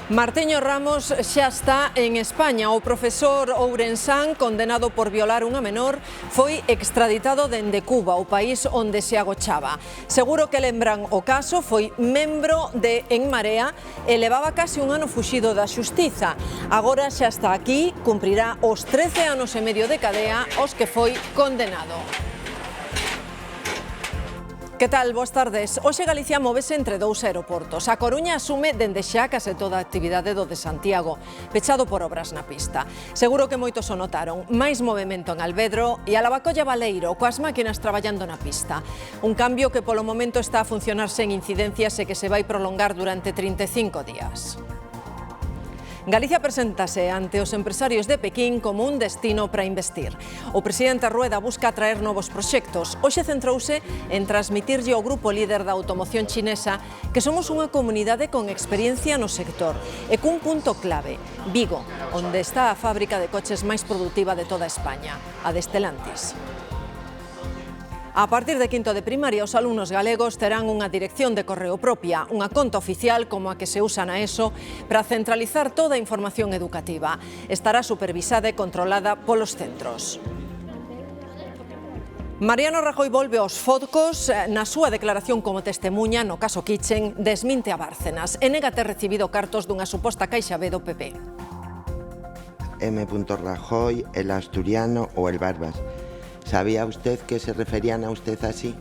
Martiño Ramos xa está en España. O profesor ourensán, condenado por violar unha menor, foi extraditado dende Cuba, o país onde se agochaba. Seguro que lembran o caso, foi membro de En Marea e levaba casi un ano fuxido da xustiza. Agora xa está aquí, cumprirá os 13 anos e medio de cadea aos que foi condenado. Que tal? Boas tardes. Hoxe Galicia móvese entre dous aeroportos. A Coruña asume dende xa case toda a actividade do de Santiago, pechado por obras na pista. Seguro que moitos o notaron. Máis movimento en Alvedro e a Lavacolla Baleiro, coas máquinas traballando na pista. Un cambio que polo momento está a funcionar sen incidencias e que se vai prolongar durante 35 días. Galicia preséntase ante os empresarios de Pequín como un destino para investir. O presidente Rueda busca atraer novos proxectos. Hoxe centrouse en transmitirlle ao grupo líder da automoción chinesa que somos unha comunidade con experiencia no sector e cun punto clave, Vigo, onde está a fábrica de coches máis produtiva de toda España, a de Stellantis. A partir de quinto de primaria, os alumnos galegos terán unha dirección de correo propia, unha conta oficial como a que se usa na ESO para centralizar toda a información educativa. Estará supervisada e controlada polos centros. Mariano Rajoy volve aos focos. Na súa declaración como testemuña no caso Kitchen desminte a Bárcenas e nega ter recibido cartos dunha suposta caixa B do PP. M. Rajoy, el asturiano o el Barbas. ¿Sabía usted que se referían a usted así?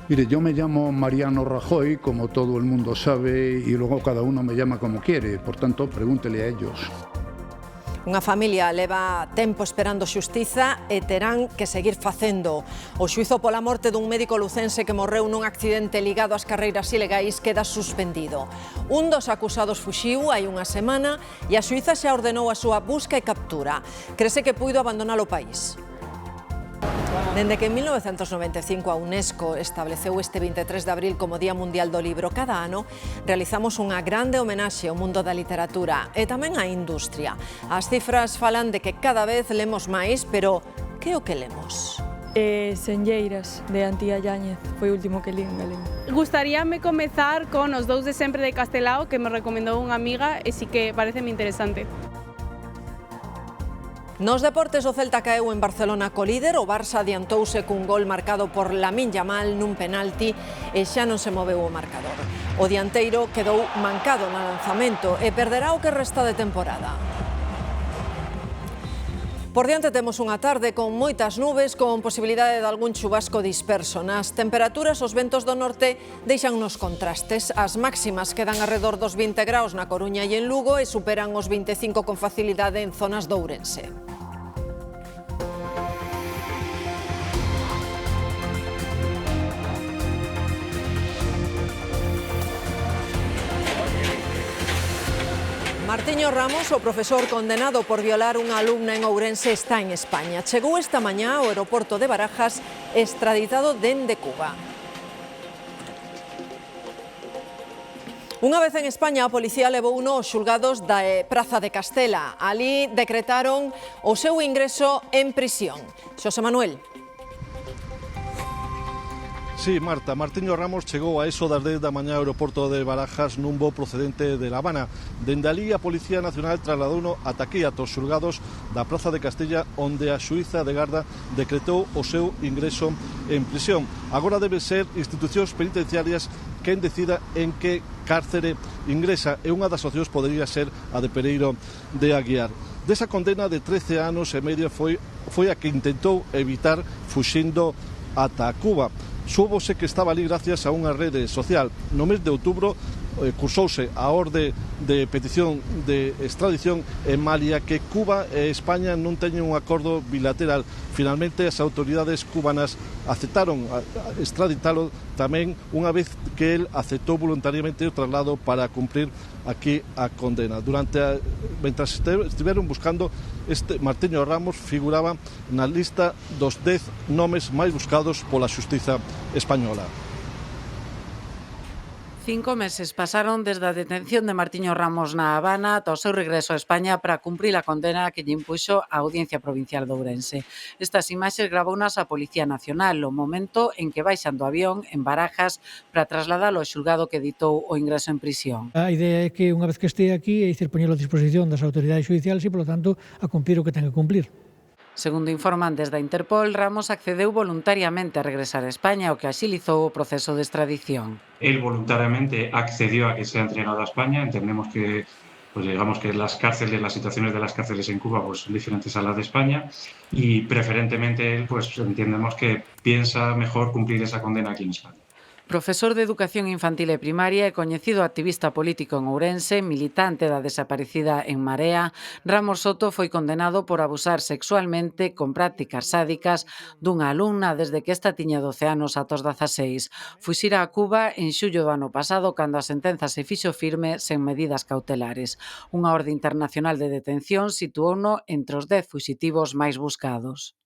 Mire, yo me llamo Mariano Rajoy, como todo el mundo sabe, y luego cada uno me llama como quiere, por tanto, pregúntele a ellos. Unha familia leva tempo esperando xustiza e terán que seguir facendo. O xuízo pola morte dun médico lucense que morreu nun accidente ligado ás carreiras ilegais queda suspendido. Un dos acusados fuxiu hai unha semana e a xuíza xa ordenou a súa busca e captura. Crese que puido abandonar o país. Dende que en 1995 a UNESCO estableceu este 23 de abril como Día Mundial do Libro, cada ano realizamos unha grande homenaxe ao mundo da literatura e tamén á industria. As cifras falan de que cada vez lemos máis, pero que é o que lemos? Senlleiras, de Antía Yáñez, foi o último que li en galego. Gustaríame comezar con Os dous de sempre de Castelao, que me recomendou unha amiga e sí que pareceme interesante. Nos deportes, o Celta caeu en Barcelona co líder, o Barça adiantouse cun gol marcado por Lamine Yamal nun penalti e xa non se moveu o marcador. O dianteiro quedou mancado no lanzamento e perderá o que resta de temporada. Por diante temos unha tarde con moitas nubes, con posibilidade de algún chubasco disperso. Nas temperaturas, os ventos do norte deixan nos contrastes. As máximas quedan arredor dos 20 graus na Coruña e en Lugo e superan os 25 con facilidade en zonas de Ourense. Martiño Ramos, o profesor condenado por violar unha alumna en Ourense, está en España. Chegou esta mañá ao aeroporto de Barajas, extraditado dende Cuba. Unha vez en España, a policía levouno aos xulgados da Praza de Castela. Alí decretaron o seu ingreso en prisión. Xosé Manuel. Sí, Marta, Martiño Ramos chegou a eso das 10 da mañá ao aeroporto de Barajas nun voo procedente de La Habana. Dende alí a Policía Nacional trasladouno ata aquí, ata os xulgados da Praza de Castella, onde a xuíza de garda decretou o seu ingreso en prisión. Agora debe ser institucións penitenciarias quen decida en que cárcere ingresa, e unha das opcións podería ser a de Pereiro de Aguiar. Desa condena de 13 anos e medio foi a que intentou evitar fuxindo ata Cuba. Súbose que estaba ali gracias a unha rede social. No mes de outubro cursouse a orde de petición de extradición en Malia que Cuba e España non teñen un acordo bilateral. Finalmente as autoridades cubanas aceptaron extraditalo tamén unha vez que el aceptou voluntariamente o traslado para cumprir aquí a condena. Mentras estiveron buscando, Martiño Ramos figuraba na lista dos 10 nomes máis buscados pola xustiza española. 5 meses pasaron desde a detención de Martiño Ramos na Habana ata o seu regreso a España para cumprir a condena que lle impuxo a Audiencia Provincial de Ourense. Estas imaxes gravounas a Policía Nacional o momento en que baixan do avión en Barajas para trasladalo ao xulgado que ditou o ingreso en prisión. A idea é que unha vez que este aquí, é dicir, poñelo a disposición das autoridades judiciales e, polo tanto, a cumplir o que ten que cumplir. Segundo informan desde a Interpol, Ramos accedeu voluntariamente a regresar a España, o que axilizou o proceso de extradición. Él voluntariamente accedió a que sea entregado a España. Entendemos que, pues digamos que las cárceles, las situaciones de las cárceles en Cuba pues, son diferentes a las de España y preferentemente él, pues entendemos que piensa mejor cumplir esa condena aquí en España. Profesor de Educación Infantil e Primaria e coñecido activista político en Ourense, militante da desaparecida En Marea, Ramos Soto foi condenado por abusar sexualmente con prácticas sádicas dunha alumna desde que esta tiña 12 anos ata os 16. Fuxira a Cuba en xullo do ano pasado cando a sentenza se fixo firme sen medidas cautelares. Unha orde internacional de detención situouno entre os 10 fuxitivos máis buscados.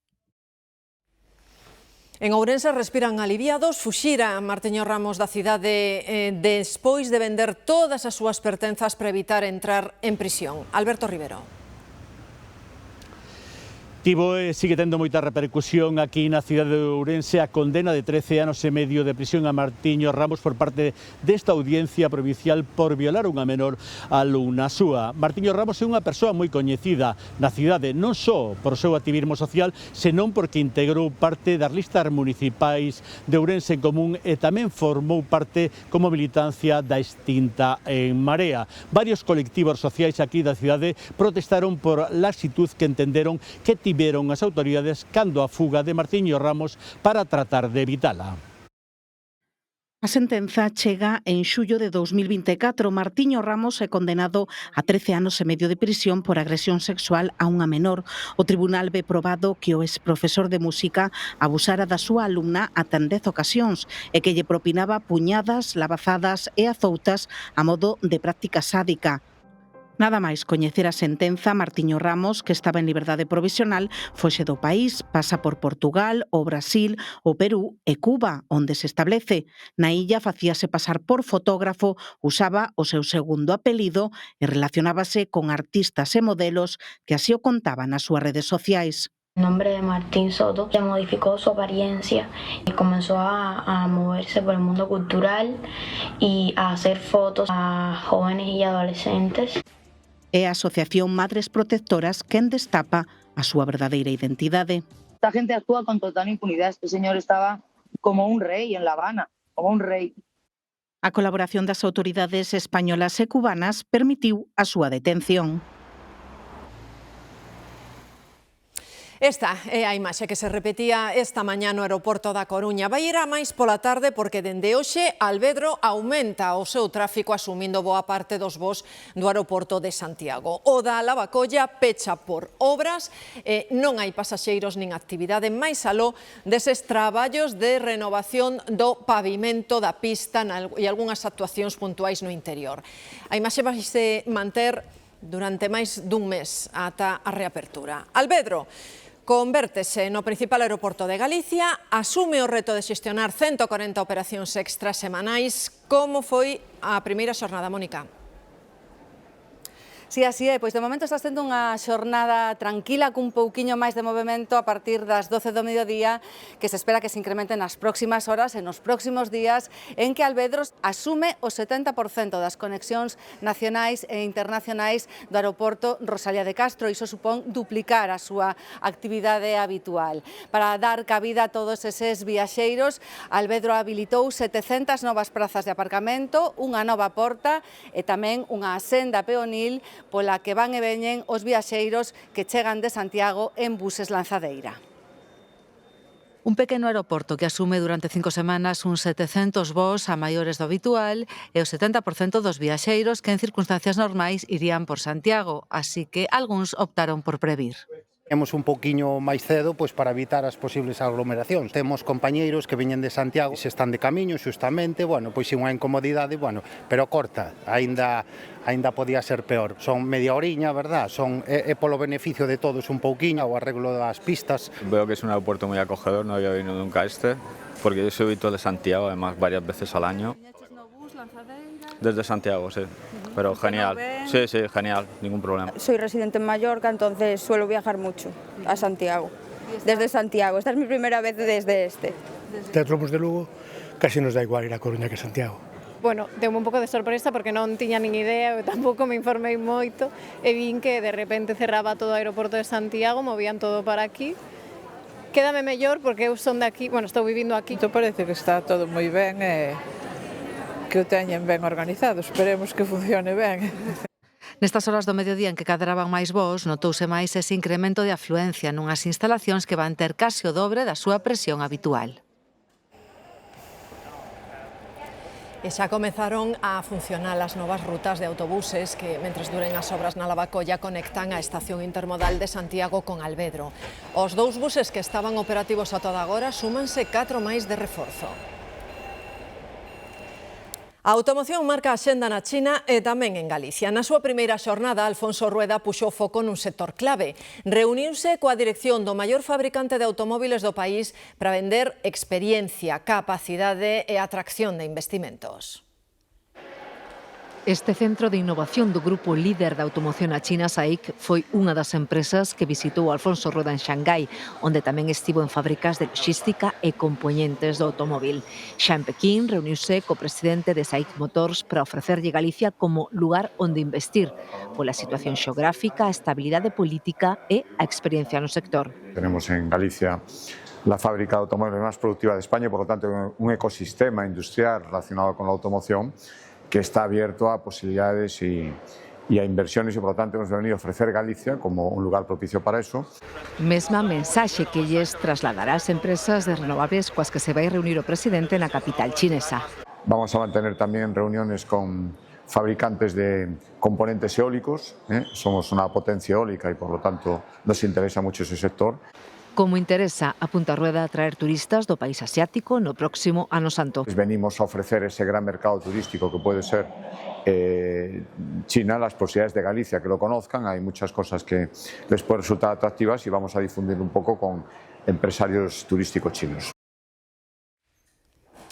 En Ourense respiran aliviados. Fuxira Martiño Ramos da cidade despois de vender todas as súas pertenzas para evitar entrar en prisión. Alberto Rivero. Tivo e sigue tendo moita repercusión aquí na cidade de Ourense a condena de 13 anos e medio de prisión a Martiño Ramos por parte desta audiencia provincial por violar unha menor alumna súa. Martiño Ramos é unha persoa moi coñecida na cidade, non só por seu activismo social, senón porque integrou parte das listas municipais de Ourense en Común e tamén formou parte como militancia da extinta En Marea. Varios colectivos sociais aquí da cidade protestaron por a actitud que entenderon que tiveron as autoridades cando a fuga de Martiño Ramos para tratar de evitala. A sentenza chega en xullo de 2024. Martiño Ramos é condenado a 13 anos e medio de prisión por agresión sexual a unha menor. O tribunal ve probado que o exprofesor de música abusara da súa alumna ata en 10 ocasións e que lle propinaba puñadas, lavazadas e azoutas a modo de práctica sádica. Nada máis coñecer a sentenza, Martiño Ramos, que estaba en liberdade provisional, foxe do país, pasa por Portugal, o Brasil, o Perú e Cuba, onde se establece. Na illa facíase pasar por fotógrafo, usaba o seu segundo apelido e relacionábase con artistas e modelos que así o contaban nas súas redes sociais. El nombre de Martín Soto se modificó su apariencia y comenzó a moverse por el mundo cultural y a hacer fotos a jóvenes y adolescentes. É a Asociación Madres Protectoras quen destapa a súa verdadeira identidade. Esta gente actúa con total impunidad. Este señor estaba como un rey en La Habana, como un rey. A colaboración das autoridades españolas e cubanas permitiu a súa detención. Esta é a imaxe que se repetía esta mañá no aeroporto da Coruña. Vai ir a máis pola tarde porque dende hoxe Alvedro aumenta o seu tráfico asumindo boa parte dos voos do aeroporto de Santiago. O da Lavacolla pecha por obras e non hai pasaxeiros nin actividade máis aló deses traballos de renovación do pavimento da pista e algunhas actuacións puntuais no interior. A imaxe vai se manter durante máis dun mes ata a reapertura. Alvedro convértese no principal aeroporto de Galicia, asume o reto de xestionar 140 operacións extras semanais. Como foi a primeira xornada, Mónica? Si, así é, pois de momento está sendo unha xornada tranquila cun pouquiño máis de movimento a partir das 12 do mediodía que se espera que se incrementen nas próximas horas e nos próximos días en que Alvedros asume o 70% das conexións nacionais e internacionais do aeroporto Rosalía de Castro. Iso supón duplicar a súa actividade habitual. Para dar cabida a todos eses viaxeiros, Alvedro habilitou 700 novas prazas de aparcamento, unha nova porta e tamén unha senda peonil pola que van e veñen os viaxeiros que chegan de Santiago en buses lanzadeira. Un pequeno aeroporto que asume durante 5 semanas uns 700 voos a maiores do habitual e o 70% dos viaxeiros que en circunstancias normais irían por Santiago, así que algúns optaron por previr. Temos un poquinho máis cedo pois para evitar as posibles aglomeracións. Temos compañeiros que veñen de Santiago, se están de camiño xustamente, bueno, pois unha incomodidade, bueno, pero corta, aínda podía ser peor. Son media horiña, verdad? É polo beneficio de todos un pouquiño, o arreglo das pistas. Veo que es un aeropuerto muy acogedor, no había venido nunca a este, porque yo soy habitual de Santiago, además varias veces al año. Desde Santiago, sí. Pero genial. Sí, sí, genial, ningún problema. Soy residente en Mallorca, entonces suelo viajar mucho a Santiago. Desde Santiago. Esta es mi primera vez desde este. Teatro Opus de Lugo casi nos da igual ir a Coruña que a Santiago. Bueno, deu un pouco de sorpresa porque non tiña nin idea, eu tampouco me informei moito e vin que de repente cerraba todo o aeroporto de Santiago, movían todo para aquí. Quédame mellor porque eu son de aquí, bueno, estou vivindo aquí. Então parece que está todo moi ben e que o teñen ben organizado, esperemos que funcione ben. Nestas horas do mediodía en que cadraban máis voos, notouse máis ese incremento de afluencia nunhas instalacións que van ter case o dobre da súa presión habitual. E xa comezaron a funcionar as novas rutas de autobuses que, mentres duren as obras na Lavacolla, conectan a estación intermodal de Santiago con Alvedro. Os 2 buses que estaban operativos a toda agora súmanse 4 máis de reforzo. A automoción marca a xenda na China e tamén en Galicia. Na súa primeira xornada, Alfonso Rueda puxou foco nun sector clave. Reuniuse coa dirección do maior fabricante de automóbiles do país para vender experiencia, capacidade e atracción de investimentos. Este centro de innovación do grupo líder da automoción a China, SAIC, foi unha das empresas que visitou Alfonso Rueda en Xangai, onde tamén estivo en fábricas de logística e componentes do automóvil. Xa en Pequín reuniuse co presidente de SAIC Motors para ofrecerlle Galicia como lugar onde investir, pola situación xeográfica, a estabilidade política e a experiencia no sector. Tenemos en Galicia la fábrica de automóviles más productiva de España, por lo tanto un ecosistema industrial relacionado con la automoción que está abierto a posibilidades y a inversiones y por lo tanto hemos venido a ofrecer Galicia como un lugar propicio para eso. Mesma mensaxe que lles trasladará ás empresas de renovables coas que se vai reunir o presidente na capital chinesa. Vamos a mantener también reuniones con fabricantes de componentes eólicos, somos una potencia eólica y por lo tanto nos interesa mucho ese sector. Como interesa, apunta Rueda, atraer turistas do país asiático no próximo Ano Santo. Venimos a ofrecer ese gran mercado turístico que puede ser China, las posibilidades de Galicia que lo conozcan, hay muchas cosas que les pueden resultar atractivas y vamos a difundir un poco con empresarios turísticos chinos.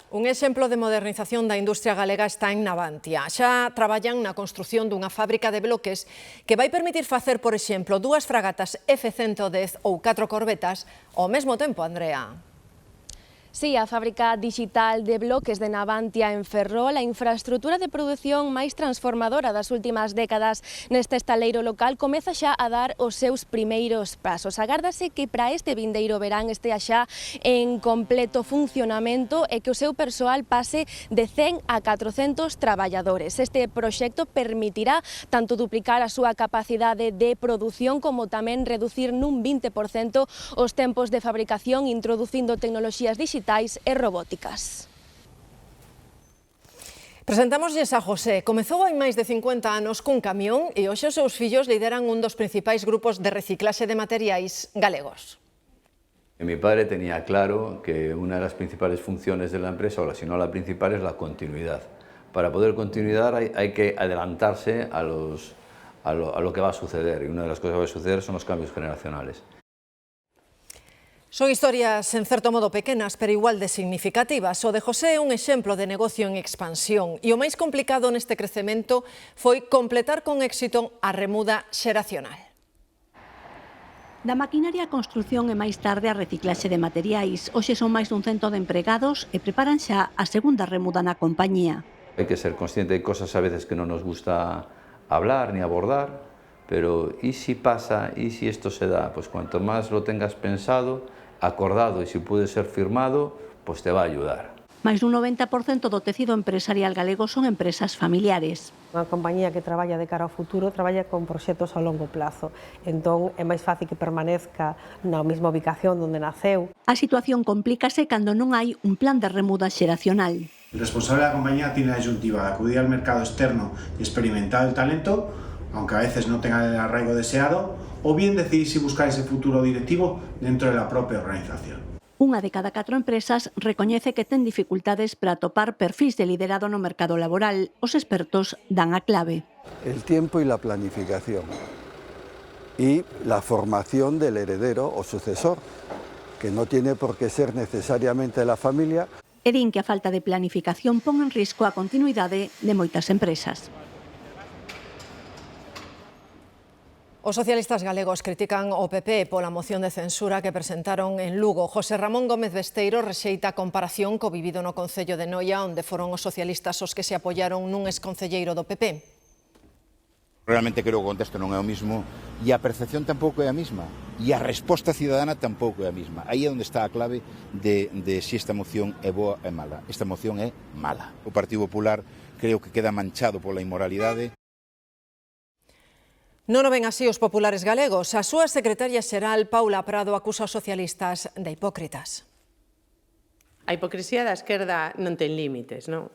Un exemplo de modernización da industria galega está en Navantia. Xa traballan na construción dunha fábrica de bloques que vai permitir facer, por exemplo, 2 fragatas F-110 ou 4 corbetas ao mesmo tempo, Andrea. Sí, a fábrica digital de bloques de Navantia en Ferrol, a infraestrutura de produción máis transformadora das últimas décadas neste estaleiro local, comeza xa a dar os seus primeiros pasos. Agárdase que para este vindeiro verán estea xa en completo funcionamento e que o seu persoal pase de 100 a 400 traballadores. Este proxecto permitirá tanto duplicar a súa capacidade de produción como tamén reducir nun 20% os tempos de fabricación, introducindo tecnoloxías digitais e robóticas. Presentámosles a José. Comezou hai máis de 50 anos cun camión e hoxe os seus fillos lideran un dos principais grupos de reciclaxe de materiais galegos. Mi padre tenía claro que una de las principales funciones de la empresa, o si no la principal, es la continuidad. Para poder continuar hay que adelantarse a lo que va a suceder, y una de las cosas que va a suceder son los cambios generacionales. Son historias, en certo modo, pequenas, pero igual de significativas. O de José é un exemplo de negocio en expansión e o máis complicado neste crecemento foi completar con éxito a remuda xeracional. Da maquinaria a construción e máis tarde a reciclaxe de materiais, hoxe son máis dun 100 de empregados e preparan xa a segunda remuda na compañía. Hay que ser consciente de cosas a veces que no nos gusta hablar ni abordar, pero ¿y si pasa? ¿Y si esto se da? Pues cuanto más lo tengas pensado, acordado y si puede ser firmado, pues te va a ayudar. Máis dun 90% do tecido empresarial galego son empresas familiares. Unha compañía que traballa de cara ao futuro traballa con proxectos a longo plazo. Entón é máis fácil que permanezca na mesma ubicación onde naceu. A situación complícase cando non hai un plan de remuda xeracional. El responsable da compañía tiene la disyuntiva de acudir al mercado externo y experimentar el talento, aunque a veces no tenga el arraigo deseado, o bien decidir si buscar ese futuro directivo dentro de la propia organización. Unha de cada 4 empresas recoñece que ten dificultades para atopar perfis de liderado no mercado laboral. Os expertos dan a clave. El tiempo y la planificación y la formación del heredero o sucesor, que no tiene por qué ser necesariamente la familia. e din que a falta de planificación pon en risco a continuidade de moitas empresas. Os socialistas galegos critican o PP pola moción de censura que presentaron en Lugo. José Ramón Gómez Besteiro rexeita a comparación co vivido no Concello de Noia, onde foron os socialistas os que se apoiaron nun exconcelleiro do PP. Realmente creo que o contexto non é o mismo e a percepción tampouco é a mesma e a resposta cidadana tampouco é a mesma. Aí é onde está a clave de se esta moción é boa ou é mala. Esta moción é mala. O Partido Popular creo que queda manchado pola inmoralidade. Non o ven así os populares galegos. A súa secretaria xeral, Paula Prado, acusa os socialistas de hipócritas. A hipocrisía da esquerda non ten límites, non?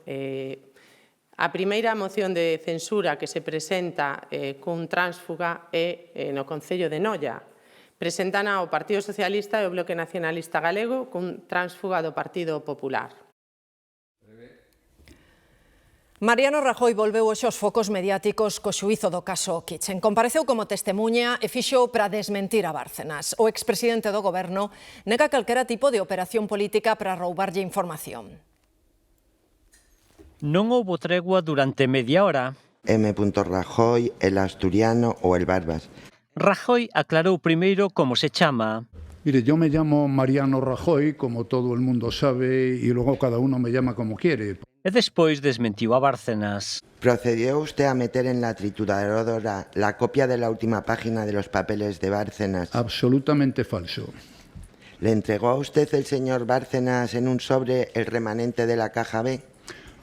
A primeira moción de censura que se presenta cun tránsfuga é no Concello de Noia. Presentana o Partido Socialista e o Bloque Nacionalista Galego cun tránsfuga do Partido Popular. Mariano Rajoy volveu hoxe aos focos mediáticos co xuízo do caso Kitchen. Compareceu como testemuña e fixo para desmentir a Bárcenas. O expresidente do Goberno nega calquera tipo de operación política para roubarlle información. Non houbo tregua durante media hora. M. Rajoy, el asturiano ou el Barbas. Rajoy aclarou primeiro como se chama. Mire, yo me llamo Mariano Rajoy, como todo el mundo sabe, y luego cada uno me llama como quiere. E despois desmentiu a Bárcenas. ¿Procedió usted a meter en la trituradora la copia de la última página de los papeles de Bárcenas? Absolutamente falso. ¿Le entregó a usted el señor Bárcenas en un sobre el remanente de la caja B?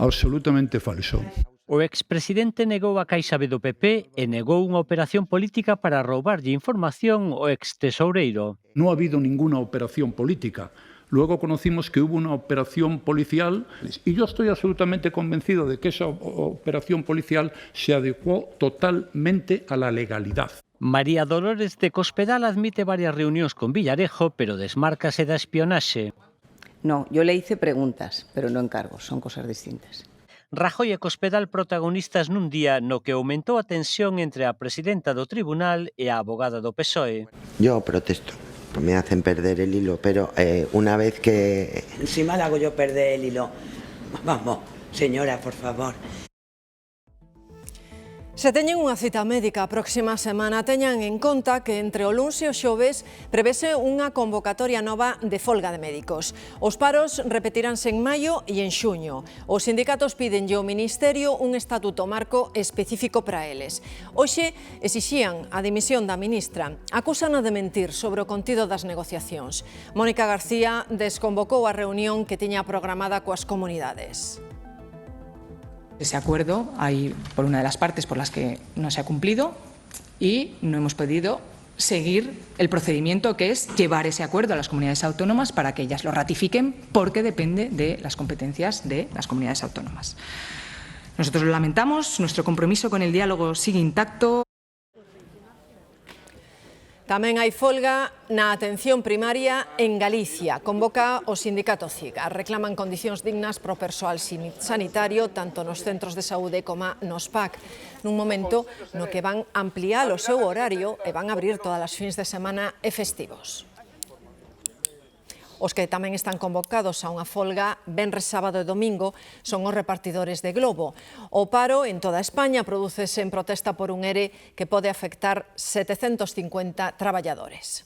Absolutamente falso. O expresidente negou a Caixa B do PP e negou unha operación política para roubarlle información ao extesoureiro. No ha habido ninguna operación política. Luego conocimos que hubo una operación policial y yo estoy absolutamente convencido de que esa operación policial se adecuó totalmente a la legalidad. María Dolores de Cospedal admite varias reunións con Villarejo, pero desmárcase da espionaxe. No, yo le hice preguntas, pero no encargos, son cosas distintas. Rajoy e Cospedal protagonistas nun día no que aumentou a tensión entre a presidenta do tribunal e a abogada do PSOE. Yo protesto. Me hacen perder el hilo, pero una vez que... Encima le hago yo perder el hilo. Vamos, señora, por favor. Se teñen unha cita médica a próxima semana, teñan en conta que entre o luns e o xoves prevese unha convocatoria nova de folga de médicos. Os paros repetiránse en maio e en xuño. Os sindicatos pídenlle ao Ministerio un estatuto marco específico para eles. Hoxe exixían a dimisión da ministra. Acúsana de mentir sobre o contido das negociacións. Mónica García desconvocou a reunión que tiña programada coas comunidades. Ese acuerdo hay por una de las partes por las que no se ha cumplido y no hemos podido seguir el procedimiento que es llevar ese acuerdo a las comunidades autónomas para que ellas lo ratifiquen porque depende de las competencias de las comunidades autónomas. Nosotros lo lamentamos, nuestro compromiso con el diálogo sigue intacto. Tamén hai folga na atención primaria en Galicia. Convoca o sindicato CIGA. Reclaman condicións dignas pro persoal sanitario, tanto nos centros de saúde como nos PAC. Nun momento no que van ampliar o seu horario e van abrir todas as fins de semana e festivos. Os que tamén están convocados a unha folga venres, sábado e domingo son os repartidores de Globo. O paro en toda España prodúcese en protesta por un ERE que pode afectar 750 traballadores.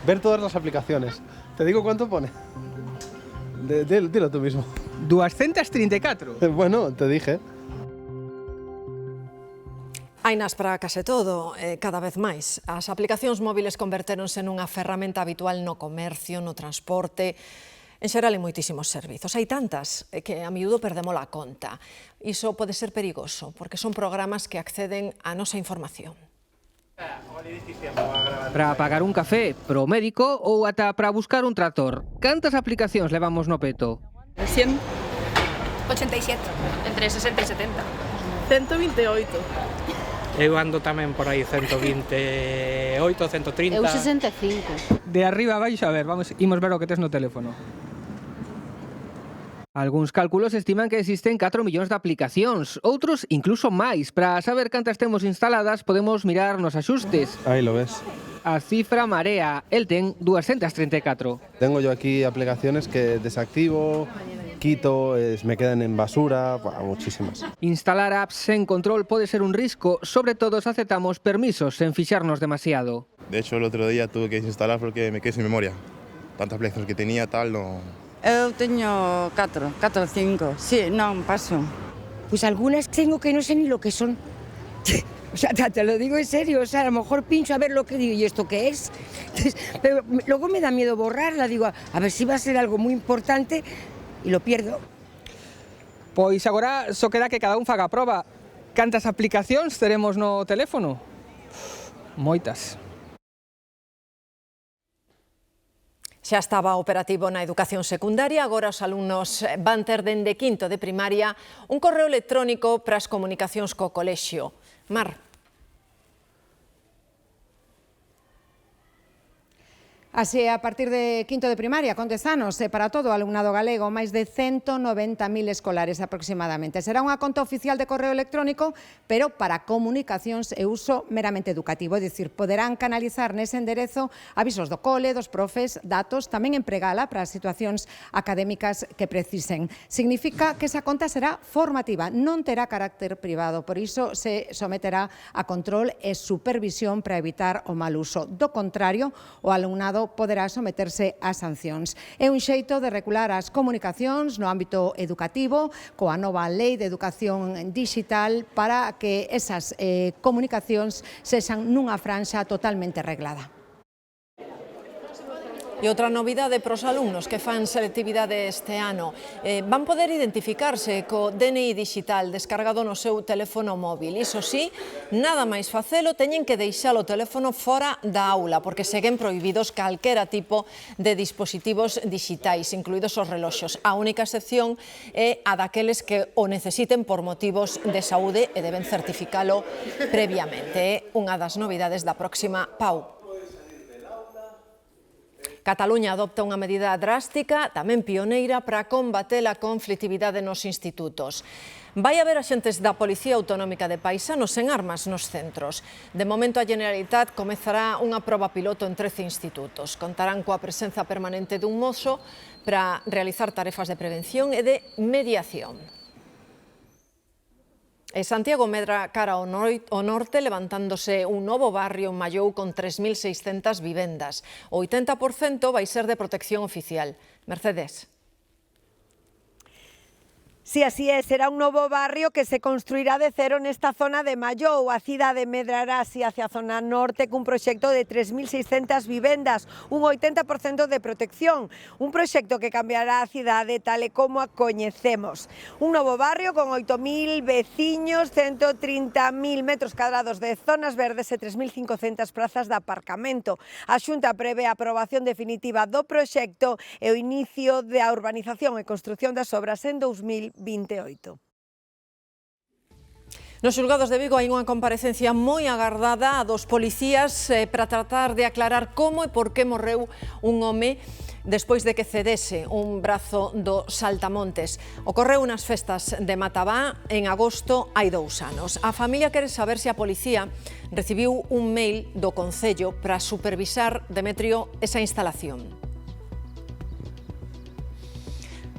Ver todas las aplicaciones. ¿Te digo cuánto pone? Dilo tú mismo. 234. Bueno, te dije. Hainas para case todo, cada vez máis. As aplicacións móviles convertéronse nunha ferramenta habitual no comercio, no transporte, en xeral en moitísimos servizos. Hai tantas que a miúdo perdemos a conta. Iso pode ser perigoso, porque son programas que acceden á nosa información. Para pagar un café, pro médico ou ata para buscar un tractor. Cantas aplicacións levamos no peto? 100. 87. Entre 60 e 70. 128. Eu ando tamén por aí 128, 130. Eu 65. De arriba a baixo, a ver, imos ver o que tes no teléfono. Algúns cálculos estiman que existen 4 millóns de aplicacións, outros incluso máis. Para saber cantas temos instaladas, podemos mirar nos axustes. Aí lo ves. a cifra marea. El ten 234. Tengo yo aquí aplicaciones que desactivo, quito, me quedan en basura, muchísimas. Instalar apps sen control pode ser un risco, sobre todo se aceptamos permisos sen fixarnos demasiado. De hecho, el otro día tuve que desinstalar porque me quedé sin memoria. Tantas aplicaciones que tenía, tal, no... Eu teño 4 ou 5. Sí, non, paso. Pues algunas tengo que no sé ni lo que son. O sea, te lo digo en serio, o sea, a lo mejor pincho a ver lo que digo, ¿y esto qué es? Entonces, pero luego me da miedo borrarla, digo, a ver si va a ser algo muy importante y lo pierdo. Pois agora só queda que cada un faga a proba. Cantas aplicacións teremos no teléfono? Moitas. Xa estaba operativo na educación secundaria, agora os alumnos van ter dende quinto de primaria un correo electrónico para as comunicacións co colexio. Mar. Así, a partir de quinto de primaria, con 10 anos, para todo o alumnado galego, máis de 190.000 escolares aproximadamente. Será unha conta oficial de correo electrónico, pero para comunicacións e uso meramente educativo, é dicir, poderán canalizar nese enderezo avisos do cole, dos profes, datos, tamén empregala para as situacións académicas que precisen. Significa que esa conta será formativa, non terá carácter privado, por iso se someterá a control e supervisión para evitar o mal uso. Do contrario, o alumnado poderá someterse a sancións. É un xeito de regular as comunicacións no ámbito educativo coa nova Lei de Educación Digital para que esas comunicacións sexan nunha franxa totalmente reglada. E outra novidade para os alumnos que fan selectividade este ano. Van poder identificarse co DNI digital descargado no seu teléfono móvil. Iso sí, nada máis facelo, teñen que deixar o teléfono fora da aula, porque seguen prohibidos calquera tipo de dispositivos digitais, incluídos os reloxos. A única excepción é a daqueles que o necesiten por motivos de saúde e deben certificalo previamente. É unha das novidades da próxima PAU. Cataluña adopta unha medida drástica, tamén pioneira, para combater a conflitividade nos institutos. Vai haber axentes da Policía Autonómica de Paisanos sen armas nos centros. De momento, a Generalitat comezará unha proba piloto en 13 institutos. Contarán coa presenza permanente dun mozo para realizar tarefas de prevención e de mediación. Santiago medra cara ao norte, levantándose un novo barrio en Mallou con 3.600 vivendas. O 80% vai ser de protección oficial. Mercedes. Sí, así é, será un novo barrio que se construirá de cero nesta zona de Mallou. A cidade medrará así hacia a zona norte cun proxecto de 3.600 vivendas, un 80% de protección. Un proxecto que cambiará a cidade tal e como a coñecemos. Un novo barrio con 8.000 veciños, 130.000 metros cadrados de zonas verdes e 3.500 plazas de aparcamento. A Xunta prevé a aprobación definitiva do proxecto e o inicio da urbanización e construción das obras en 2028. Nos xulgados de Vigo hai unha comparecencia moi agardada a dos policías para tratar de aclarar como e por que morreu un home despois de que cedese un brazo do Saltamontes. Ocorreu nas festas de Matabá en agosto hai 2 anos. A familia quere saber se a policía recibiu un mail do Concello para supervisar, Demetrio, esa instalación.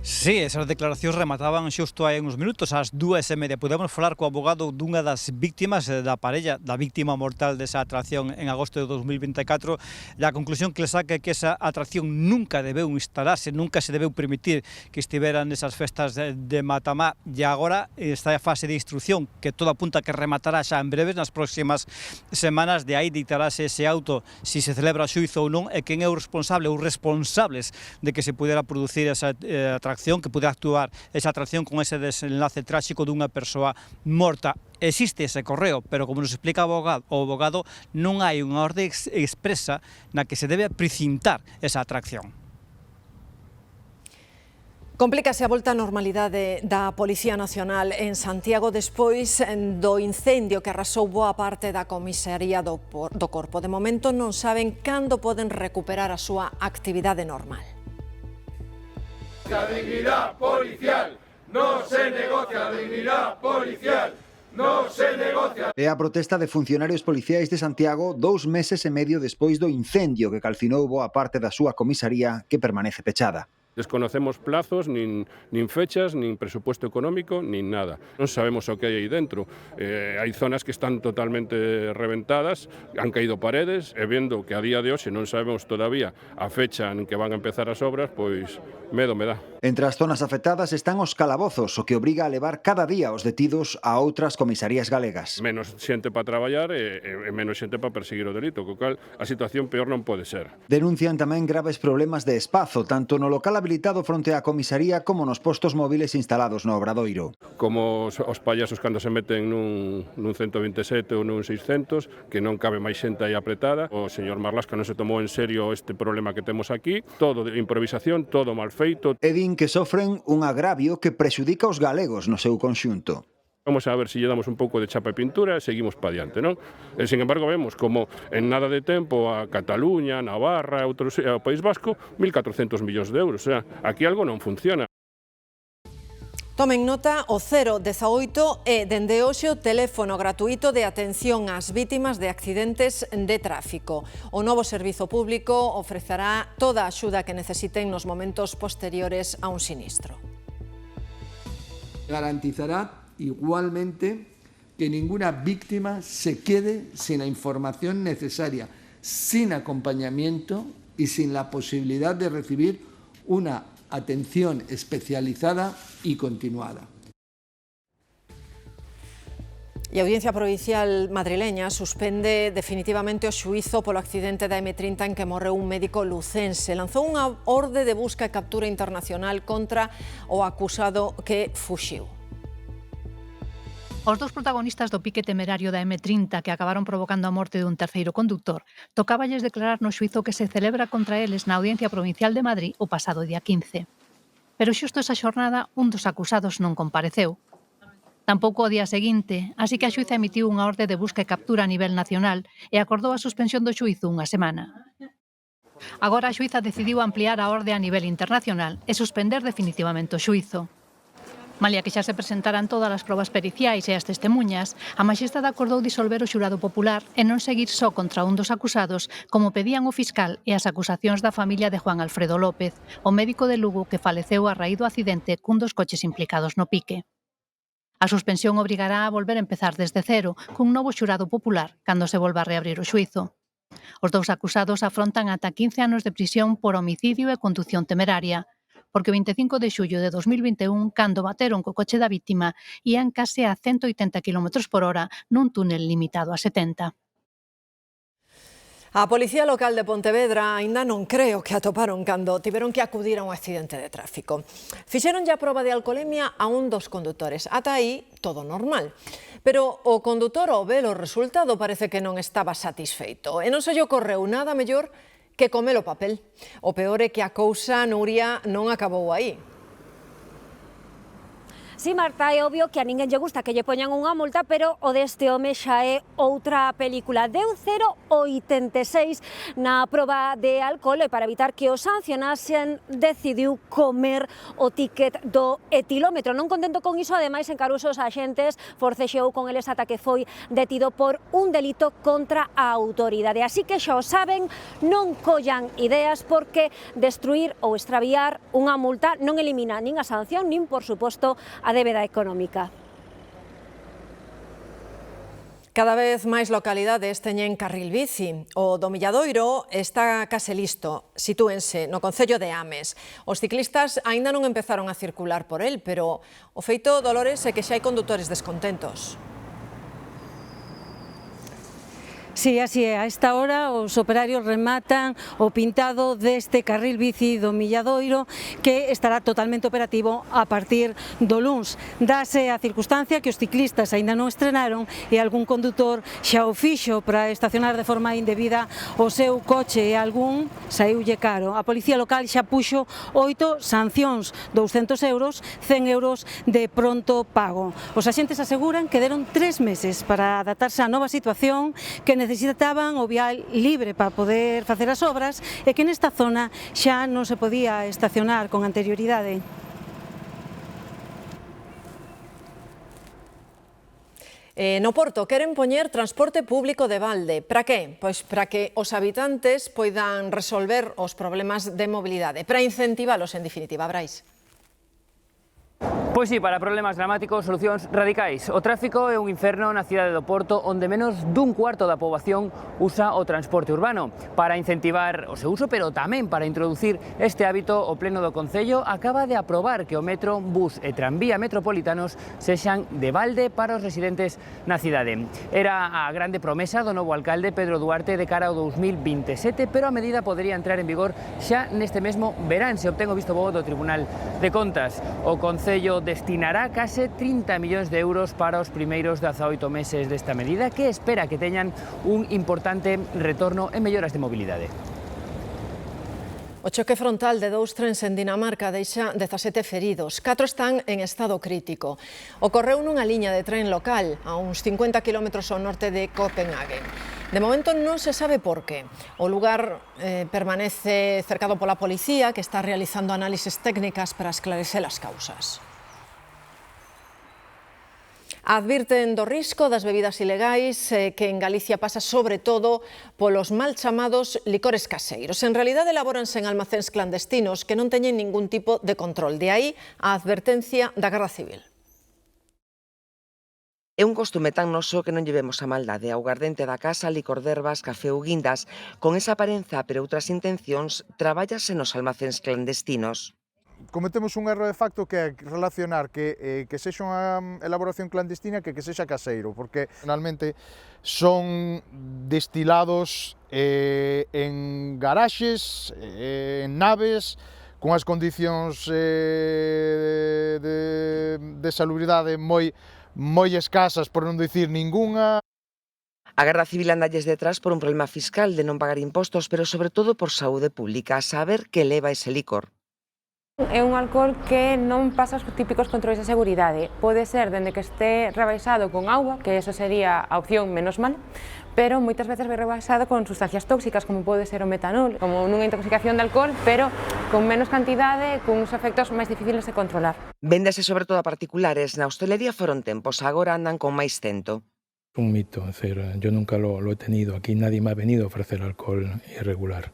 Sí, esas declaracións remataban xusto hai uns minutos, ás 2:30. Podemos falar co abogado dunha das víctimas da parella, da víctima mortal desa atracción en agosto de 2024. E a conclusión que le saca é que esa atracción nunca debeu instalarse, nunca se debeu permitir que estiveran nesas festas de Matamá. E agora está a fase de instrucción, que todo apunta que rematará xa en breves, nas próximas semanas. De aí dictarase ese auto, si se celebra o xuízo ou non, e quen é o responsable ou responsables de que se pudera producir esa atracción, que pude actuar esa atracción con ese desenlace tráxico dunha persoa morta. Existe ese correo, pero como nos explica o abogado, non hai unha orde expresa na que se debe precintar esa atracción. Complícase a volta á normalidade da Policía Nacional en Santiago despois do incendio que arrasou boa parte da comisaría do Corpo. De momento non saben cando poden recuperar a súa actividade normal. La dignidad policial, no se negocia la dignidad policial. No se negocia. É a protesta de funcionarios policiais de Santiago 2 meses e medio despois do incendio que calcinou boa parte da súa comisaría que permanece pechada. Desconocemos plazos, nin fechas, nin presupuesto económico, nin nada. Non sabemos o que hai aí dentro. Hai zonas que están totalmente reventadas, han caído paredes, e vendo que a día de hoxe non sabemos todavía a fecha en que van a empezar as obras, pois medo me dá. Entre as zonas afectadas están os calabozos, o que obriga a levar cada día os detidos a outras comisarías galegas. Menos xente para traballar e menos xente para perseguir o delito, co cal a situación peor non pode ser. Denuncian tamén graves problemas de espazo, tanto no local habilitado fronte á comisaría como nos postos móviles instalados no Obradoiro. Como os payasos cando se meten nun 127 ou nun 600, que non cabe máis xente aí apretada. O señor Marlasca non se tomou en serio este problema que temos aquí. Todo de improvisación, todo mal feito. E din que sofren un agravio que prexudica os galegos no seu conxunto. Vamos a ver se lle damos un pouco de chapa e pintura e seguimos pa diante, non? E, sin embargo, vemos como en nada de tempo a Cataluña, Navarra, o País Vasco, 1.400 millóns de euros. O sea, aquí algo non funciona. Tomen nota, o 018 é dende hoxe o teléfono gratuito de atención ás vítimas de accidentes de tráfico. O novo servizo público ofrecerá toda a axuda que necesiten nos momentos posteriores a un sinistro. Garantizará igualmente que ninguna víctima se quede sin la información necesaria, sin acompañamiento y sin la posibilidad de recibir una atención especializada y continuada. E a Audiencia Provincial madrileña suspende definitivamente o xuízo polo accidente da M30 en que morreu un médico lucense. Lanzou unha orde de busca e captura internacional contra o acusado que fuxiu. Os dous protagonistas do pique temerario da M30 que acabaron provocando a morte dun terceiro conductor tocáballes declarar no xuízo que se celebra contra eles na Audiencia Provincial de Madrid o pasado día 15. Pero xusto esa xornada un dos acusados non compareceu. Tampouco o día seguinte, así que a xuíza emitiu unha orde de busca e captura a nivel nacional e acordou a suspensión do xuízo unha semana. Agora a xuíza decidiu ampliar a orde a nivel internacional e suspender definitivamente o xuízo. Malia que xa se presentaran todas as probas periciais e as testemunhas, a Maxestada acordou disolver o xurado popular e non seguir só contra un dos acusados, como pedían o fiscal e as acusacións da familia de Juan Alfredo López, o médico de Lugo que faleceu a raíz do accidente cun dos coches implicados no pique. A suspensión obrigará a volver a empezar desde cero, cun novo xurado popular, cando se volva a reabrir o xuízo. Os dous acusados afrontan ata 15 anos de prisión por homicidio e condución temeraria, porque o 25 de xullo de 2021, cando bateron co coche da vítima, ían case a 180 km por hora nun túnel limitado a 70. A Policía Local de Pontevedra aínda non creo que atoparon cando tiveron que acudir a un accidente de tráfico. Fixeron a proba de alcolemia a un dos condutores. Ata aí, todo normal. Pero o condutor ao ver o resultado parece que non estaba satisfeito. E non se lle ocorreu nada mellor que comer o papel. O peor é que a cousa, Nuria, non acabou aí. Sí, Marta, é obvio que a ninguén lle gusta que lle poñan unha multa, pero o deste home xa é outra película. Deu 0,86 na proba de alcohol e para evitar que o sancionasen decidiu comer o ticket do etilómetro. Non contento con iso, ademais encarouse os axentes, forcexeou con eles ata que foi detido por un delito contra a autoridade. Así que xa o saben, non collan ideas porque destruir ou extraviar unha multa non elimina nin a sanción, nin, por suposto, a débeda económica. Cada vez máis localidades teñen carril bici. O do Milladoiro está case listo. Sitúense no concello de Ames. Os ciclistas aínda non empezaron a circular por el, pero o feito, Dolores, é que xa hai condutores descontentos. Sí, así é. A esta hora os operarios rematan o pintado deste carril bici do Milladoiro que estará totalmente operativo a partir do luns. Dase a circunstancia que os ciclistas aínda non estrenaron e algún condutor xa o fixo para estacionar de forma indebida o seu coche e algún saíulle caro. A Policía Local xa puxo 8 sancións, 200 euros, 100 euros de pronto pago. Os axentes aseguran que deron 3 meses para adaptarse á nova situación, que necesitaban o vial libre para poder facer as obras e que nesta zona xa non se podía estacionar con anterioridade. No Porto queren poñer transporte público de balde. Para que? Pois para que os habitantes poidan resolver os problemas de mobilidade, para incentivalos en definitiva, Brais. Pois sí, para problemas dramáticos, solucións radicais. O tráfico é un inferno na cidade do Porto, onde menos dun cuarto da poboación usa o transporte urbano. Para incentivar o seu uso, pero tamén para introducir este hábito, o Pleno do Concello acaba de aprobar que o metro, bus e tranvía metropolitanos sexan de balde para os residentes na cidade. Era a grande promesa do novo alcalde Pedro Duarte de cara ao 2027, pero a medida podería entrar en vigor xa neste mesmo verán, se obtén o visto bo do Tribunal de Contas. O Concello destinará case 30 millóns de euros para os primeiros 18 meses desta medida, que espera que teñan un importante retorno en melloras de mobilidade. O choque frontal de dous trens en Dinamarca deixa 17 feridos. 4 están en estado crítico. Ocorreu nunha liña de tren local a uns 50 km ao norte de Copenhague. De momento non se sabe por qué. O lugar permanece cercado pola policía, que está realizando análises técnicas para esclarecer as causas. Advirten do risco das bebidas ilegais, que en Galicia pasa sobre todo polos mal chamados licores caseiros. En realidade elaboranse en almacéns clandestinos que non teñen ningún tipo de control. De aí a advertencia da Garda Civil. É un costume tan noso que non llevemos a maldade. Augardente da casa, licor de ervas, café ou guindas. Con esa aparenza, pero outras intencións, trabállase nos almacéns clandestinos. Cometemos un erro de facto que é relacionar que sexa unha elaboración clandestina que sexa caseiro, porque finalmente son destilados en garaxes, en naves, con as condicións de salubridade moi escasas, por non dicir ningunha. A Garda Civil andalles detrás por un problema fiscal de non pagar impostos, pero sobre todo por saúde pública, a saber que leva ese licor. É un alcohol que non pasa os típicos controles de seguridade. Pode ser dende que este rebaixado con auga, que eso sería a opción menos mal, pero moitas veces vai rebaixado con sustancias tóxicas, como pode ser o metanol, como nunha intoxicación de alcohol, pero con menos cantidade, con uns efectos máis difíciles de controlar. Véndese sobre todo a particulares. Na hostelería foron tempos, agora andan con máis tento. Un mito, es decir, yo nunca lo he tenido, aquí nadie me ha venido a ofrecer alcohol irregular.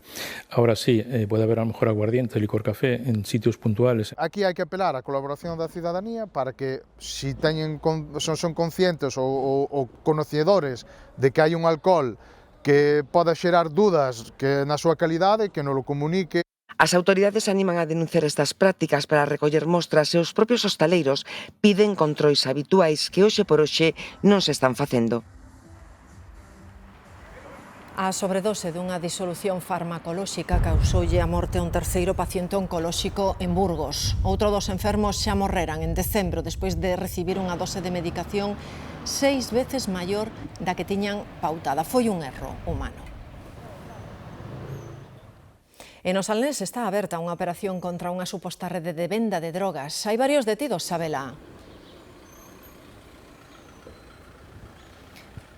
Ahora sí, puede haber a lo mejor aguardiente, licor café en sitios puntuales. Aquí hai que apelar á colaboración da cidadanía para que, si son conscientes ou conocedores de que hai un alcohol que pode xerar dudas que na súa calidade, que nos lo comunique. As autoridades animan a denunciar estas prácticas para recoller mostras e os propios hostaleiros piden controis habituais que hoxe por hoxe non se están facendo. A sobredose dunha disolución farmacolóxica causoulle a morte a un terceiro paciente oncolóxico en Burgos. Outro dos enfermos xa morreran en decembro despois de recibir unha dose de medicación 6 veces maior da que tiñan pautada. Foi un erro humano. En o Salnés está aberta unha operación contra unha suposta rede de venda de drogas. Hai varios detidos, Sabela.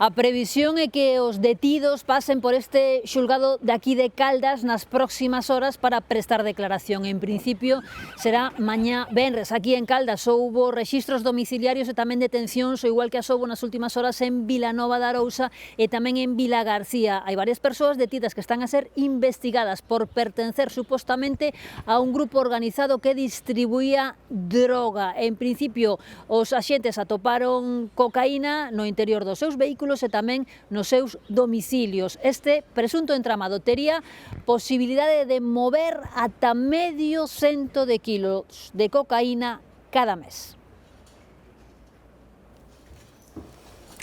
A previsión é que os detidos pasen por este xulgado de aquí de Caldas nas próximas horas para prestar declaración. En principio será mañá venres. Aquí en Caldas houbo rexistros domiciliarios e tamén detencións, o igual que as houbo nas últimas horas en Vilanova de Arousa e tamén en Vilagarcía. Hai varias persoas detidas que están a ser investigadas por pertencer supostamente a un grupo organizado que distribuía droga. En principio os axentes atoparon cocaína no interior dos seus vehículos e tamén nos seus domicilios. Este presunto entramado tería posibilidade de mover ata 100 kilos de cocaína cada mes.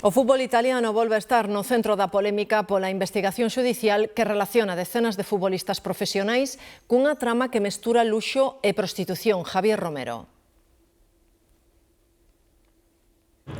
O fútbol italiano volve a estar no centro da polémica pola investigación xudicial que relaciona decenas de futbolistas profesionais cunha trama que mestura luxo e prostitución. Javier Romero.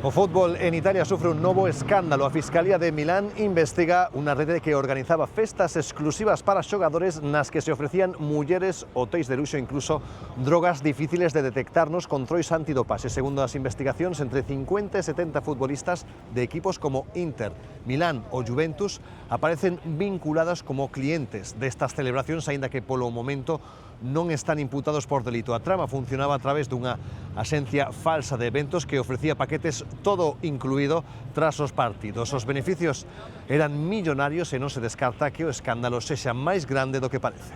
O fútbol en Italia sufre un novo escándalo. A Fiscalía de Milán investiga unha rede que organizaba festas exclusivas para xogadores nas que se ofrecían mulleres, hotéis de luxo e incluso drogas difíciles de detectar nos controis antidopaxe. Segundo as investigacións, entre 50 e 70 futbolistas de equipos como Inter, Milán ou Juventus aparecen vinculadas como clientes destas celebracións, aínda que polo momento non están imputados por delito. A trama funcionaba a través dunha axencia falsa de eventos que ofrecía paquetes todo incluído tras os partidos. Os beneficios eran millonarios e non se descarta que o escándalo sexa máis grande do que parece.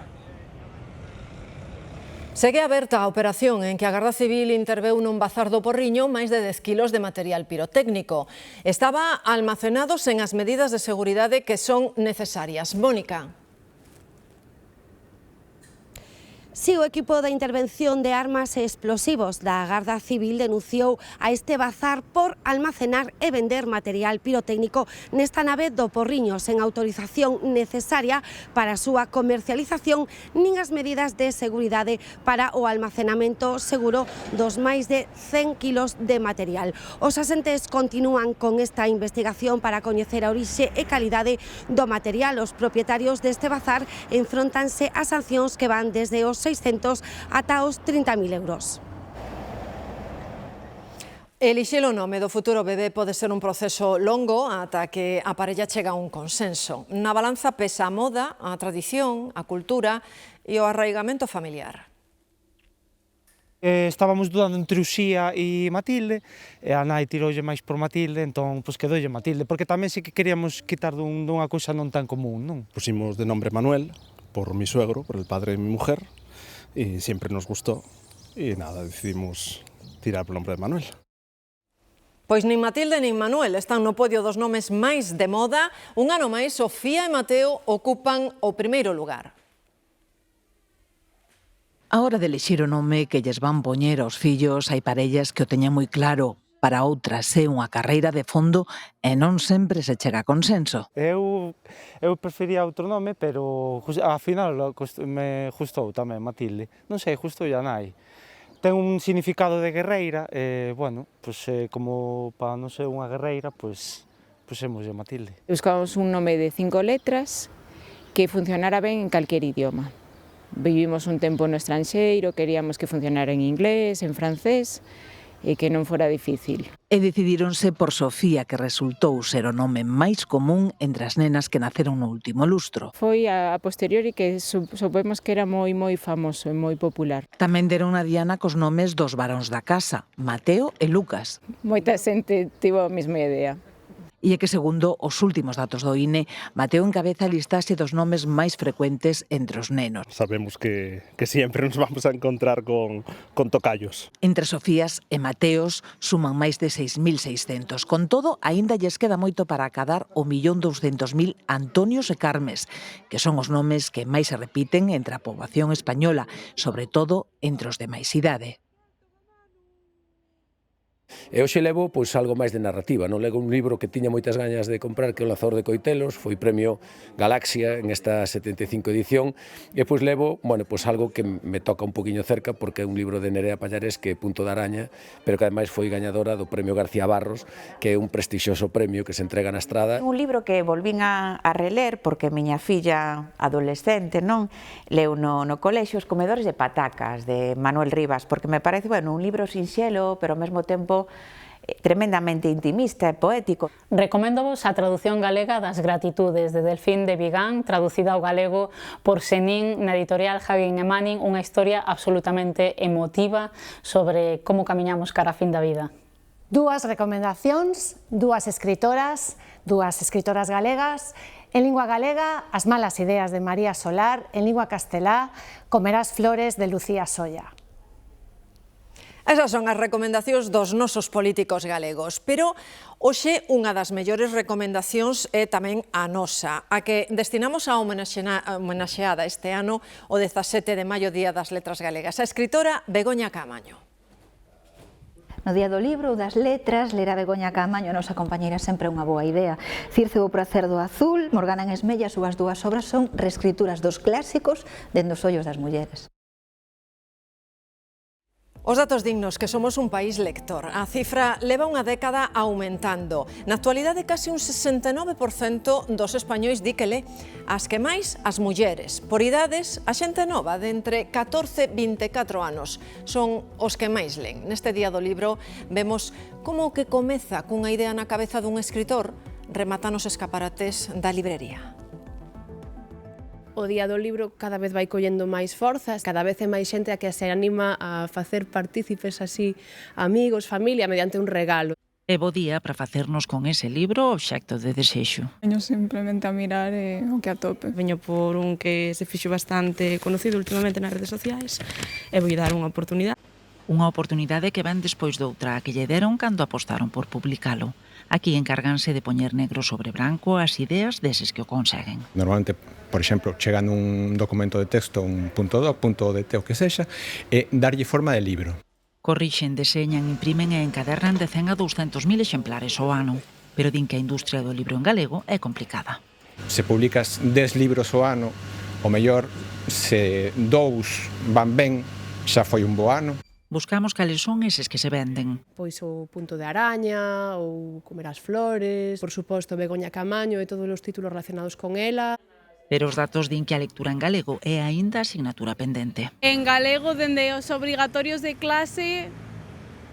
Segue aberta a operación en que a Garda Civil interveu nun bazar do Porriño máis de 10 kilos de material pirotécnico. Estaba almacenado sen as medidas de seguridade que son necesarias. Mónica. Si o equipo de intervención de armas e explosivos da Garda Civil denunciou a este bazar por almacenar e vender material pirotécnico nesta nave do Porriño sen autorización necesaria para a súa comercialización nin as medidas de seguridade para o almacenamento seguro dos máis de 100 kilos de material. Os asentes continúan con esta investigación para coñecer a orixe e calidade do material. Os propietarios deste bazar enfróntanse a sancións que van desde os 600 ata os 30.000 euros. Elixir o nome do futuro bebé pode ser un proceso longo ata que a parella chega a un consenso. Na balanza pesa a moda, a tradición, a cultura e o arraigamento familiar. Estábamos dudando entre Uxía e Matilde, e a nai tiroulle máis por Matilde, entón quedoulle Matilde, porque tamén sí que queríamos quitar dunha cousa non tan común, non? Pusimos de nombre Manuel, por mi suegro, por el padre de mi mujer, y siempre nos gustó, y nada, decidimos tirar por el nombre de Manuel. Pois nin Matilde nin Manuel están no podio dos nomes máis de moda. Un ano máis, Sofía e Mateo ocupan o primeiro lugar. A hora de elixir o nome que lles van poñer aos fillos, hai parellas que o teñen moi claro. Para outras é unha carreira de fondo e non sempre se chega a consenso. Eu prefería outro nome, pero ao final me gustou tamén Matilde. Non sei, gustou a nai. Ten un significado de guerreira, como para non ser unha guerreira, pusemos a Matilde. Buscamos un nome de 5 letras que funcionara ben en calquer idioma. Vivimos un tempo no estranxeiro, queríamos que funcionara en inglés, en francés, e que non fora difícil. E decidíronse por Sofía, que resultou ser o nome máis común entre as nenas que naceron no último lustro. Foi a posteriori que supemos que era moi famoso e moi popular. Tamén deron a diana cos nomes dos varóns da casa, Mateo e Lucas. Moita xente tivo a mesma idea. E é que, segundo os últimos datos do INE, Mateo encabeza a listaxe dos nomes máis frecuentes entre os nenos. Sabemos que sempre nos vamos a encontrar con tocallos. Entre Sofías e Mateos suman máis de 6.600. Con todo, aínda lles queda moito para acadar o 1.200.000 Antonios e Carmes, que son os nomes que máis se repiten entre a poboación española, sobre todo entre os de máis idade. E hoxe levo algo máis de narrativa, non levo un libro que tiña moitas gañas de comprar, que é O Lanzador de Coitelos, foi premio Galaxia en esta 75 edición, e levo, algo que me toca un poquinho cerca, porque é un libro de Nerea Pallares, que é Punto de Araña, pero que ademais foi gañadora do premio García Barros, que é un prestixioso premio que se entrega na Estrada. Un libro que volvín a reler, porque miña filla adolescente leu no colexio Os comedores de patacas, de Manuel Rivas, porque me parece un libro sinxelo, pero ao mesmo tempo tremendamente intimista e poético. Recoméndovos a traducción galega das Gratitudes, de Delfín de Vigán, traducida ao galego por Senín na editorial Javín e Manning, unha historia absolutamente emotiva sobre como camiñamos cara a fin da vida. Dúas recomendacións, dúas escritoras galegas. En lingua galega, As malas ideas de María Solar. En lingua castelá, Comerás flores de Lucía Solla. Esas son as recomendacións dos nosos políticos galegos, pero hoxe unha das mellores recomendacións é tamén a nosa, a que destinamos a homenaxeada este ano o 17 de maio, Día das Letras Galegas, a escritora Begoña Caamaño. No Día do Libro ou das Letras, ler a Begoña Caamaño, a nosa compañeira, sempre é unha boa idea. Circe o pracer do azul, Morgana en Esmella, as súas dúas obras son reescrituras dos clásicos dende os ollos das mulleres. Os datos dignos que somos un país lector. A cifra leva unha década aumentando. Na actualidade, case un 69% dos españois di que lé. As que máis, as mulleres. Por idades, a xente nova de entre 14 e 24 anos son os que máis len. Neste Día do Libro vemos como o que comeza cunha idea na cabeza dun escritor remata nos escaparates da librería. O Día do Libro cada vez vai collendo máis forzas, cada vez é máis xente a que se anima a facer partícipes así amigos, familia, mediante un regalo. E bo día para facernos con ese libro obxecto de desexo. Veño simplemente a mirar o que atope. Veño por un que se fixo bastante conocido últimamente nas redes sociais e vou dar unha oportunidade. Unha oportunidade que ven despois doutra que lle deron cando apostaron por publicalo. Aquí encárganse de poñer negro sobre branco as ideas deses que o conseguen. Normalmente, por exemplo, chegan un documento de texto, un .doc, .dt o que sexa, e darlle forma de libro. Corrixen, deseñan, imprimen e encadernan de 100 a 200.000 exemplares ao ano, pero din que a industria do libro en galego é complicada. Se publicas 10 libros ao ano, o mellor, se 2 van ben, xa foi un bo ano. Buscamos cales son eses que se venden. Pois o Punto de Araña, ou Comer as Flores, por suposto Begoña Camaño e todos os títulos relacionados con ela. Pero os datos din que a lectura en galego é aínda asignatura pendente. En galego, dende os obrigatorios de clase,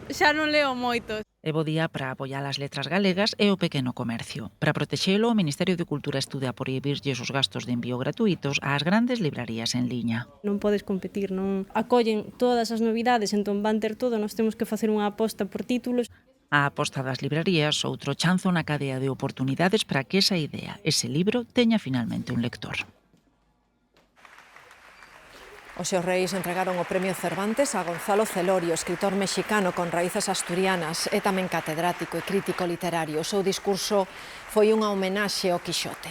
xa non leo moitos. É bo día para apoiar as letras galegas e o pequeno comercio. Para protexelo, o Ministerio de Cultura estuda por prohibirlles os gastos de envío gratuitos ás grandes librarías en liña. Non podes competir, non acollen todas as novidades, entón van ter todo, nós temos que facer unha aposta por títulos. A aposta das librarías, outro chanzo na cadea de oportunidades para que esa idea, ese libro, teña finalmente un lector. Os seus reis entregaron o Premio Cervantes a Gonzalo Celorio, escritor mexicano con raíces asturianas e tamén catedrático e crítico literario. O seu discurso foi unha homenaxe ao Quixote.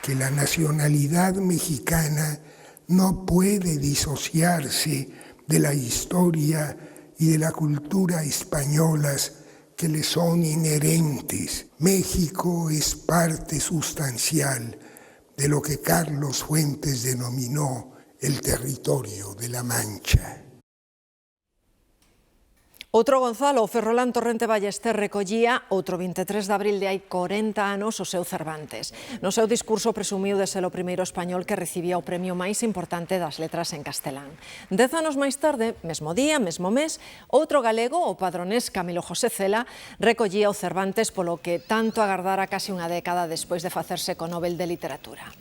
Que la nacionalidad mexicana no puede disociarse de la historia y de la cultura españolas que le son inherentes. México es parte sustancial de lo que Carlos Fuentes denominó el territorio de la Mancha. Outro Gonzalo, Ferrolán Torrente Ballester, recollía outro 23 de abril de hai 40 anos o seu Cervantes. No seu discurso presumiu de ser o primeiro español que recibía o premio máis importante das letras en castelán. 10 anos máis tarde, mesmo día, mesmo mes, outro galego, o padronés Camilo José Cela, recollía o Cervantes polo que tanto agardara case unha década despois de facerse co Nobel de Literatura.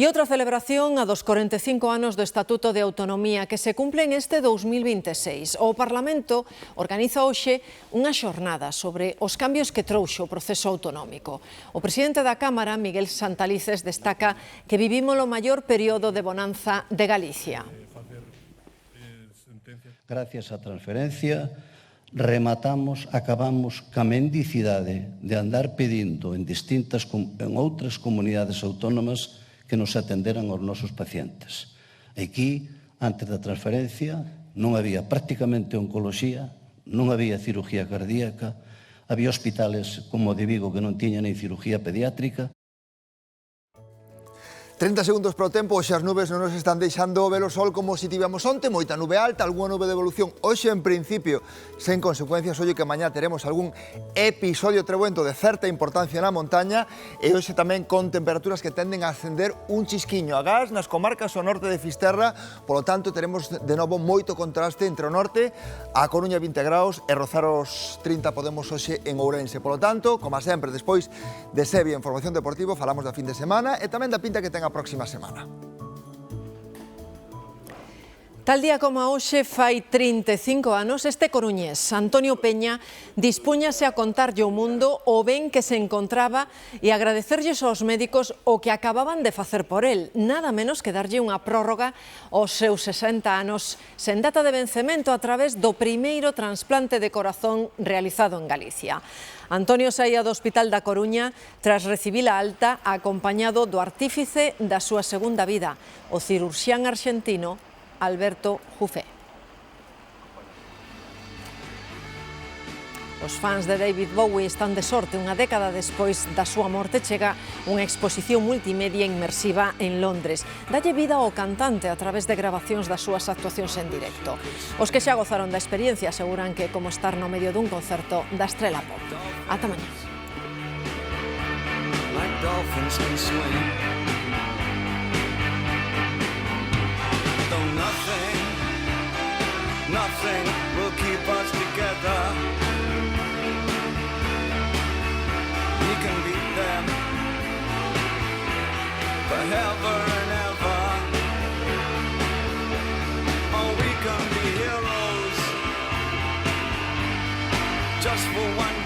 E outra celebración a dos 45 anos do Estatuto de Autonomía que se cumplen este 2026. O Parlamento organiza hoxe unha xornada sobre os cambios que trouxo o proceso autonómico. O presidente da Cámara, Miguel Santalices, destaca que vivimos o maior período de bonanza de Galicia. Gracias á transferencia, acabamos ca mendicidade de andar pedindo en outras comunidades autónomas que nos atenderan os nosos pacientes. Aquí, antes da transferencia, non había prácticamente oncoloxía, non había cirugía cardíaca, había hospitales como o de Vigo que non tiñan nin cirugía pediátrica. 30 segundos para o tempo, hoxe as nubes non nos están deixando ver o sol como se tivemos onte, moita nube alta, algunha nube de evolución, hoxe en principio, sen consecuencias, hoxe que mañá teremos algún episodio trebuento de certa importancia na montaña e hoxe tamén con temperaturas que tenden a ascender un chisquiño a gas nas comarcas ao norte de Fisterra, polo tanto teremos de novo moito contraste entre o norte, a Coruña 20 graus e rozar os 30 podemos hoxe en Ourense, polo tanto, como sempre, despois de Sevilla en Formación Deportivo, falamos da fin de semana e tamén da pinta que ten a próxima semana. Tal día como hoxe fai 35 anos, este coruñés, Antonio Peña, dispúñase a contarlle ao mundo o ben que se encontraba e agradecerlles aos médicos o que acababan de facer por el, nada menos que darlle unha prórroga aos seus 60 anos, sen data de vencemento a través do primeiro trasplante de corazón realizado en Galicia. Antonio saía do Hospital da Coruña tras recibir a alta acompañado do artífice da súa segunda vida, o cirurxián arxentino Alberto Jufé. Os fans de David Bowie están de sorte. Unha década despois da súa morte chega unha exposición multimedia inmersiva en Londres. Dalle vida ao cantante a través de grabacións das súas actuacións en directo. Os que xa gozaron da experiencia aseguran que é como estar no medio dun concerto da estrela pop. Ata mañá. Nothing will keep us together. We can beat them forever and ever. Or we can be heroes just for one